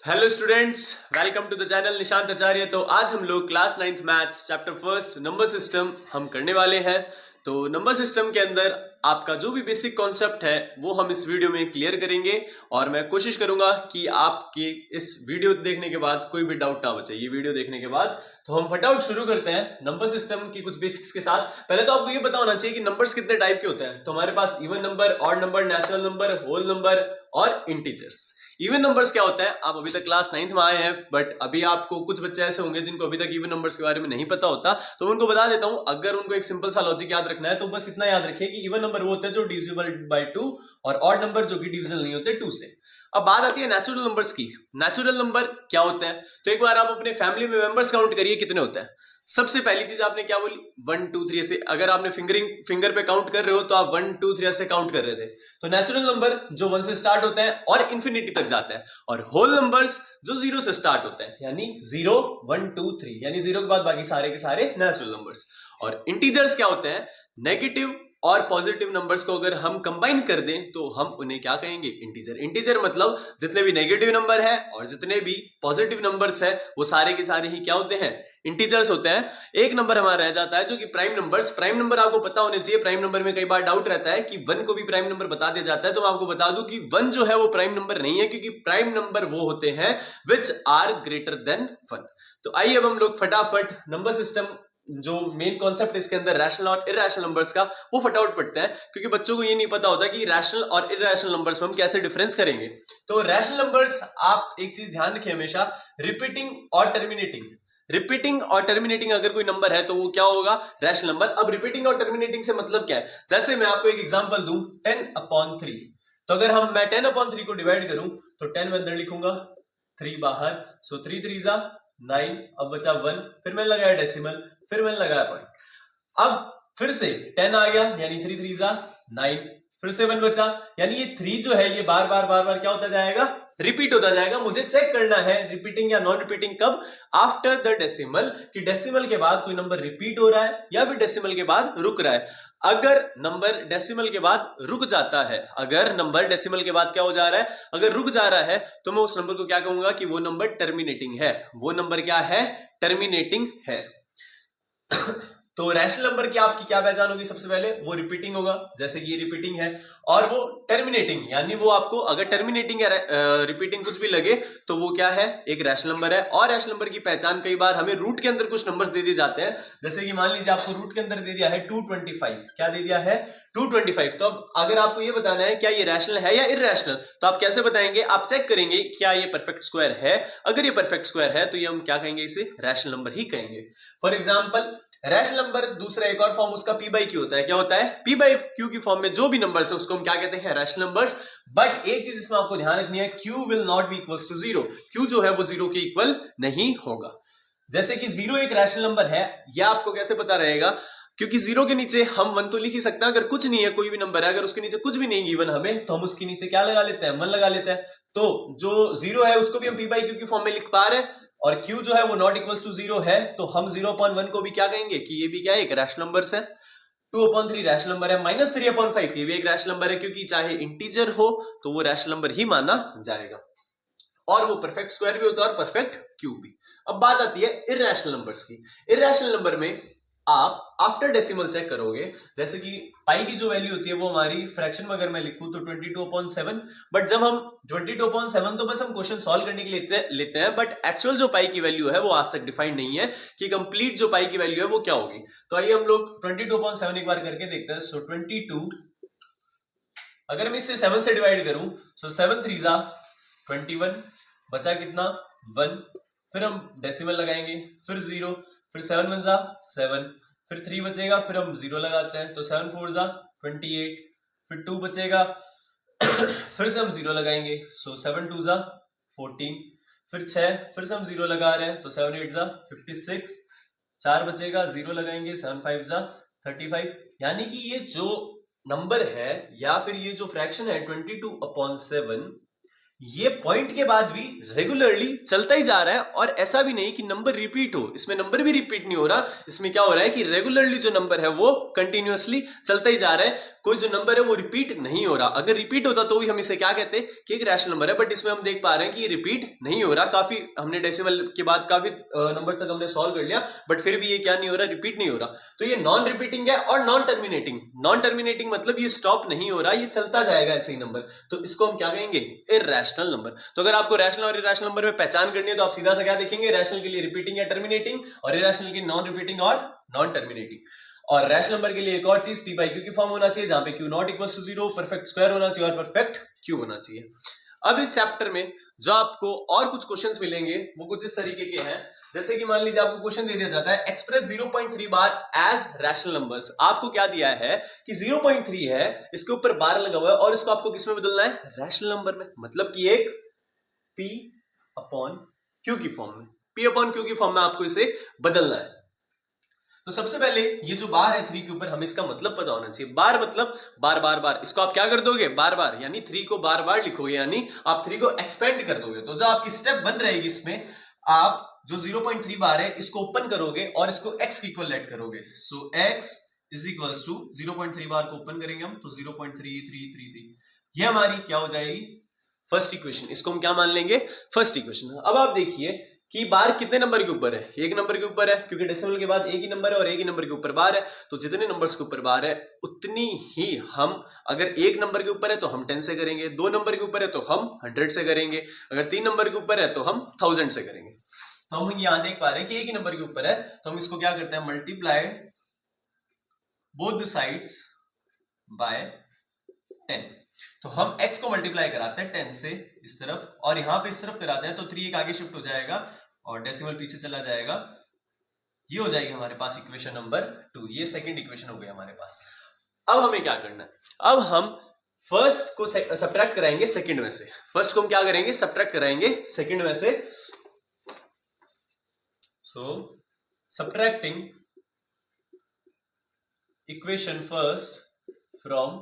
Hello students, welcome to the channel Nishant Acharya. तो आज हम लोग class 9th maths chapter first number system हम करने वाले हैं। तो नंबर सिस्टम के अंदर आपका जो भी बेसिक कॉन्सेप्ट है वो हम इस वीडियो में क्लियर करेंगे और मैं कोशिश करूंगा कि आपके इस वीडियो देखने के बाद कोई भी डाउट ना बचे। ये वीडियो देखने के बाद तो हम फटाफट शुरू करते हैं नंबर सिस्टम की कुछ बेसिक्स के साथ। पहले तो आपको ये पता होना चाहिए कि नंबर्स कितने टाइप के होते हैं। तो हमारे पास even number, odd number, natural number, whole number और इंटीजर्स। इवन नंबर्स क्या होता है, आप अभी तक क्लास 9th में आए हैं, बट अभी आपको कुछ बच्चे ऐसे होंगे जिनको अभी तक इवन नंबर्स के बारे में नहीं पता होता, तो मैं उनको बता देता हूं। अगर उनको एक सिंपल सा लॉजिक याद रखना है तो बस इतना याद रखिए कि इवन नंबर वो होते हैं जो डिविजिबल बाय 2 और ऑड नंबर जो कि डिविजिबल नहीं होते 2 से। अब बात आती है नेचुरल नंबर्स की। नेचुरल नंबर क्या होते हैं, तो एक बार आप अपने फैमिली में मेंबर्स काउंट करिए कितने होते हैं। सबसे पहली चीज आपने क्या बोली, 1 2 3 से। अगर आपने फिंगर पे काउंट कर रहे हो तो आप 1 2 3 से काउंट कर रहे थे। तो नेचुरल नंबर जो 1 से स्टार्ट होते हैं और इंफिनिटी तक जाते हैं, और होल नंबर्स जो 0 से स्टार्ट होते हैं, यानी 0 1 2 3, यानी 0 के बाद बाकी सारे के सारे नेचुरल नंबर्स। और इंटीजर्स क्या होते हैं, नेगेटिव और पॉजिटिव नंबर्स को अगर हम कंबाइन कर दें तो हम उन्हें क्या कहेंगे, इंटीजर। इंटीजर मतलब जितने भी नेगेटिव नंबर है और जितने भी पॉजिटिव नंबर्स है वो सारे के सारे ही क्या होते हैं, इंटीजर्स होते हैं। एक नंबर हमारा रह जाता है जो कि प्राइम नंबर्स। प्राइम नंबर आपको पता होने चाहिए। प्राइम नंबर में कई बार डाउट रहता है कि 1 को भी प्राइम नंबर बता दिया जाता है, तो मैं आपको बता दूं कि 1 जो है वो प्राइम नंबर नहीं है, क्योंकि प्राइम नंबर वो होते हैं विच आर ग्रेटर देन 1। तो आइए अब हम लोग फटाफट नंबर सिस्टम जो मेन कॉन्सेप्ट इसके अंदर रैशनल और इरैशनल नंबर्स का, वो फटाफट पढ़ते हैं, क्योंकि बच्चों को ये नहीं पता होता कि रैशनल और इरैशनल नंबर्स में हम कैसे डिफरेंस करेंगे। तो रैशनल नंबर्स, आप एक चीज ध्यान रखिए हमेशा, रिपीटिंग और टर्मिनेटिंग। रिपीटिंग और टर्मिनेटिंग अगर कोई नंबर है तो वो क्या होगा, रैशनल नंबर। अब रिपीटिंग और टर्मिनेटिंग से मतलब क्या है, जैसे मैं आपको एक एग्जांपल दूं, 10/3। तो अगर मैं 10/3 को डिवाइड करूं तो 10 में अंदर लिखूंगा, 3 बाहर, सो 3 3 जा 9, अब बचा 1, फिर मैंने लगाया डेसिमल, फिर मैंने लगाया पॉइंट। अब फिर से 10 आ गया, यानी 3 3 जा 9, फिर से 1 बचा, यानी ये 3 जो है ये बार बार क्या होता जाएगा, रिपीट होता जाएगा। मुझे चेक करना है रिपीटिंग या नॉन रिपीटिंग कब, आफ्टर द डेसिमल, कि डेसिमल के बाद कोई नंबर रिपीट हो रहा है या फिर डेसिमल के बाद रुक रहा है। अगर नंबर डेसिमल के बाद रुक जाता है, अगर नंबर डेसिमल के बाद क्या हो जा रहा है, अगर रुक जा रहा है, तो मैं उस नंबर को क्या कहूंगा कि वो नंबर टर्मिनेटिंग है। वो नंबर क्या है, टर्मिनेटिंग है। तो रैशनल नंबर की आपकी क्या पहचान होगी, सबसे पहले वो रिपीटिंग होगा, जैसे कि ये रिपीटिंग है, और वो टर्मिनेटिंग, यानी वो आपको अगर टर्मिनेटिंग या रिपीटिंग कुछ भी लगे तो वो क्या है, एक रैशनल नंबर है। और रैशनल नंबर की पहचान कई बार हमें रूट के अंदर कुछ नंबर्स दे दिए जाते हैं, जैसे कि मान लीजिए आपको रूट के अंदर दे दिया है 225, क्या दे दिया है, 225। तो अब अगर आपको ये बताना है क्या ये रैशनल है या इररैशनल, तो आप कैसे बताएंगे, आप चेक करेंगे क्या ये परफेक्ट स्क्वायर है। अगर ये परफेक्ट स्क्वायर है तो ये हम क्या कहेंगे, इसे रैशनल नंबर ही कहेंगे। फॉर एग्जाम्पल, रैशनल नंबर दूसरा एक और फॉर्म उसका पी बाई क्यू होता है। क्या होता है, पी बाई क्यू की फॉर्म में जो भी नंबर्स है उसको हम क्या कहते हैं, रैशनल नंबर्स। बट एक चीज इसमें आपको ध्यान रखनी है, Q will not be equals to 0। Q जो है वो 0 के इक्वल नहीं होगा। जैसे कि 0 एक रैशनल नंबर है, यह आपको कैसे पता रहेगा, क्योंकि 0 के नीचे हम 1 तो लिख ही सकते हैं। अगर कुछ नहीं है, कोई भी नंबर है, अगर उसके नीचे कुछ भी नहीं गिवन हमें, तो हम उसके नीचे क्या लगा लेते हैं, 1 लगा लेते हैं। तो जो 0 है उसको भी हम पी बाई क्यू की फॉर्म में लिख पा रहे हैं, और q जो है वो नॉट इक्वल्स टू 0 है, तो हम 0/1 को भी क्या कहेंगे कि ये भी क्या है, एक रैशनल नंबर है। 2/3 रैशनल नंबर है, -3/5 ये भी एक रैशनल नंबर है, क्योंकि चाहे इंटीजर हो तो वो रैशनल नंबर ही माना जाएगा, और वो परफेक्ट स्क्वायर भी होता है और परफेक्ट क्यूब भी। अब बात आती है इररैशनल नंबर्स की। इररैशनल नंबर में आप आफ्टर डेसिमल चेक करोगे, जैसे कि पाई की जो वैल्यू होती है वो हमारी फ्रैक्शन में अगर मैं लिखूं तो 22/7, बट जब हम 22/7 तो बस हम क्वेश्चन सॉल्व करने के लिए लेते हैं, बट एक्चुअल जो पाई की वैल्यू है वो आज तक डिफाइंड नहीं है कि कंप्लीट जो पाई की वैल्यू है वो क्या होगी। तो आइए हम लोग 22/7 एक बार करके देखते हैं। सो 22, अगर मैं इससे 7 से डिवाइड करूं, सो 7 3 जा 21, बचा कितना, 1, फिर हम डेसिमल लगाएंगे, फिर 0, फिर 7 1 जा 7, फिर 3 बचेगा, फिर हम 0 लगाते हैं, तो 7 4 जा 28, फिर 2 बचेगा, फिर से हम 0 लगाएंगे, सो 7 2 जा 14, फिर 6, फिर से हम 0 लगा रहे हैं, तो 7 8 जा 56, 4 बचेगा, 0 लगाएंगे, 7 5 जा 35। यानी कि ये जो नंबर है या फिर ये जो फ्रैक्शन है 22/7, ये पॉइंट के बाद भी रेगुलरली चलता ही जा रहा है, और ऐसा भी नहीं कि नंबर रिपीट हो, इसमें नंबर भी रिपीट नहीं हो रहा, इसमें क्या हो रहा है कि रेगुलरली जो नंबर है वो कंटिन्यूअसली चलता ही जा रहा है, कोई जो नंबर है वो रिपीट नहीं हो रहा। अगर रिपीट होता तो भी हम इसे क्या कहते कि एक रैशनल नंबर है, बट इसमें हम देख पा रहे हैं कि ये रिपीट नहीं हो रहा। काफी हमने डेसिमल के बाद काफी नंबर्स तक हमने सॉल्व कर लिया, बट फिर भी ये क्या नहीं हो रहा, रिपीट नहीं हो रहा। तो ये नॉन रिपीटिंग है और नॉन टर्मिनेटिंग। नॉन टर्मिनेटिंग मतलब ये स्टॉप नहीं हो रहा, ये चलता जाएगा ऐसे ही नंबर, तो इसको हम क्या कहेंगे, इरैशनल नंबर। तो अगर आपको रैशनल और इरैशनल नंबर में पहचान करनी है तो आप सीधा सा क्या देखेंगे, रैशनल के लिए रिपीटिंग या टर्मिनेटिंग, और इरैशनल के नॉन रिपीटिंग और नॉन टर्मिनेटिंग। और रैशनल नंबर के लिए एक और चीज पी बाई क्यू की फॉर्म होना चाहिए, जहां पे Q not equal to 0, perfect square होना चाहिए और परफेक्ट क्यूब होना चाहिए। अब इस चैप्टर में जो आपको और कुछ क्वेश्चंस मिलेंगे वो कुछ इस तरीके के हैं, जैसे कि मान लीजिए आपको क्वेश्चन दे दिया जाता है एक्सप्रेस 0.3 बार एज रैशनल नंबर्स। आपको क्या दिया है कि 0.3 है, इसके ऊपर बार लगा हुआ है, और इसको आपको किसमें बदलना है, रैशनल नंबर में, मतलब कि एक P अपॉन Q की फॉर्म में, P अपॉन Q की फॉर्म में आपको इसे बदलना है। तो सबसे पहले ये जो बार है 3 के ऊपर, हमें इसका मतलब पता होना चाहिए। बार मतलब बार बार बार, इसको आप क्या कर दोगे, बार बार, यानी 3 को बार बार लिखोगे, यानी आप 3 को एक्सपेंड कर दोगे। तो जो आपकी स्टेप बन रहेगी इसमें, आप जो 0.3 बार है इसको ओपन करोगे और इसको x की इक्वल लेट करोगे। सो x इज इक्वल्स टू 0.3 बार को ओपन करेंगे हम, तो 0.3333, ये हमारी क्या हो जाएगी, फर्स्ट इक्वेशन। इसको हम क्या मान लेंगे, फर्स्ट इक्वेशन। अब आप देखिए कि बार कितने नंबर के ऊपर है, एक नंबर के ऊपर है, क्योंकि डेसिमल के बाद एक ही नंबर है और एक ही नंबर के ऊपर बार है। तो जितने नंबर्स के ऊपर बार है उतनी ही हम, अगर एक नंबर के ऊपर है तो हम 10 से करेंगे, 2 नंबर के ऊपर है तो हम 100 से करेंगे, अगर 3 नंबर के ऊपर है तो हम 1000 से करेंगे। तो हम यहां देख पा रहे हैं कि एक ही नंबर के ऊपर है, तो हम इसको क्या करते हैं, multiply both the sides by 10। तो हम x को मल्टीप्लाई कराते हैं 10 से इस तरफ, और यहां पे इस तरफ कराते हैं, तो 3 एक आगे शिफ्ट हो जाएगा और डेसिमल पीछे चला जाएगा। ये हो जाएगी हमारे पास इक्वेशन नंबर 2। ये सेकंड इक्वेशन हो गई हमारे पास। अब हमें क्या करना है, अब हम फर्स्ट को सब्ट्रैक्ट कराएंगे सेकंड में से। फर्स्ट को हम क्या करेंगे, सब्ट्रैक्ट कराएंगे सेकंड में से। So subtracting equation first from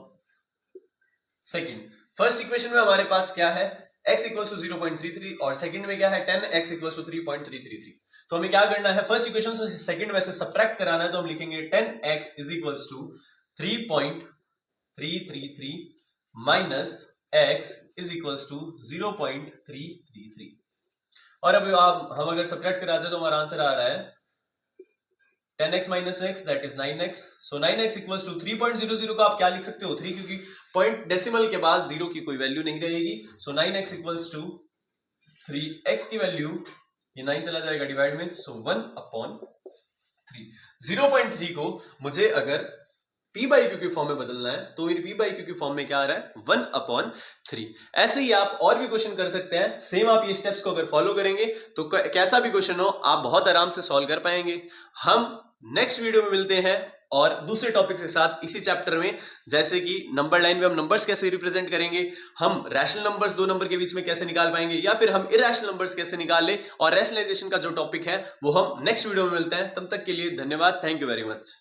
second. First equation में हमारे पास क्या है, x इक्वल टू 0.33, और सेकंड में क्या है 10x इक्वल टू 3.333। तो हमें क्या करना है, फर्स्ट इक्वेशन से सेकंड में से सब्ट्रैक्ट कराना है, तो हम लिखेंगे 10x is equal to 3.333 minus x is equal to 0.333। और अब हम अगर सब्ट्रैक्ट कराते हैं तो हमारा आंसर आ रहा है 10x minus x, that is 9x. So 9x equals to 3.00 का आप क्या लिख सकते हो, 3, क्योंकि पॉइंट डेसिमल के बाद 0 की कोई वैल्यू नहीं रहेगी। So 9x equals to 3x की वैल्यू, ये 9 चला जाएगा डिवाइड में, so 1/3। 0.3 को मुझे अगर P बाई Q की फॉर्म में बदलना है, तो P बाई Q की फॉर्म में क्या आ रहा है, 1/3। ऐसे ही आप और भी क्वेश्चन कर सकते हैं, सेम आप ये स्टेप्स को अगर फॉलो करेंगे तो कैसा भी क्वेश्चन हो आप बहुत आराम से सॉल्व कर पाएंगे। हम नेक्स्ट वीडियो में मिलते हैं और दूसरे टॉपिक के साथ इसी चैप्टर में, जैसे कि नंबर लाइन में हम नंबर्स कैसे रिप्रेजेंट करेंगे, हम रैशनल नंबर्स 2 नंबर के बीच में कैसे निकाल पाएंगे, या फिर हम इरैशनल नंबर्स कैसे निकालें, और रैशनलाइजेशन का जो टॉपिक है वो हम नेक्स्ट वीडियो में मिलते हैं। तब तक के लिए धन्यवाद, थैंक यू वेरी मच।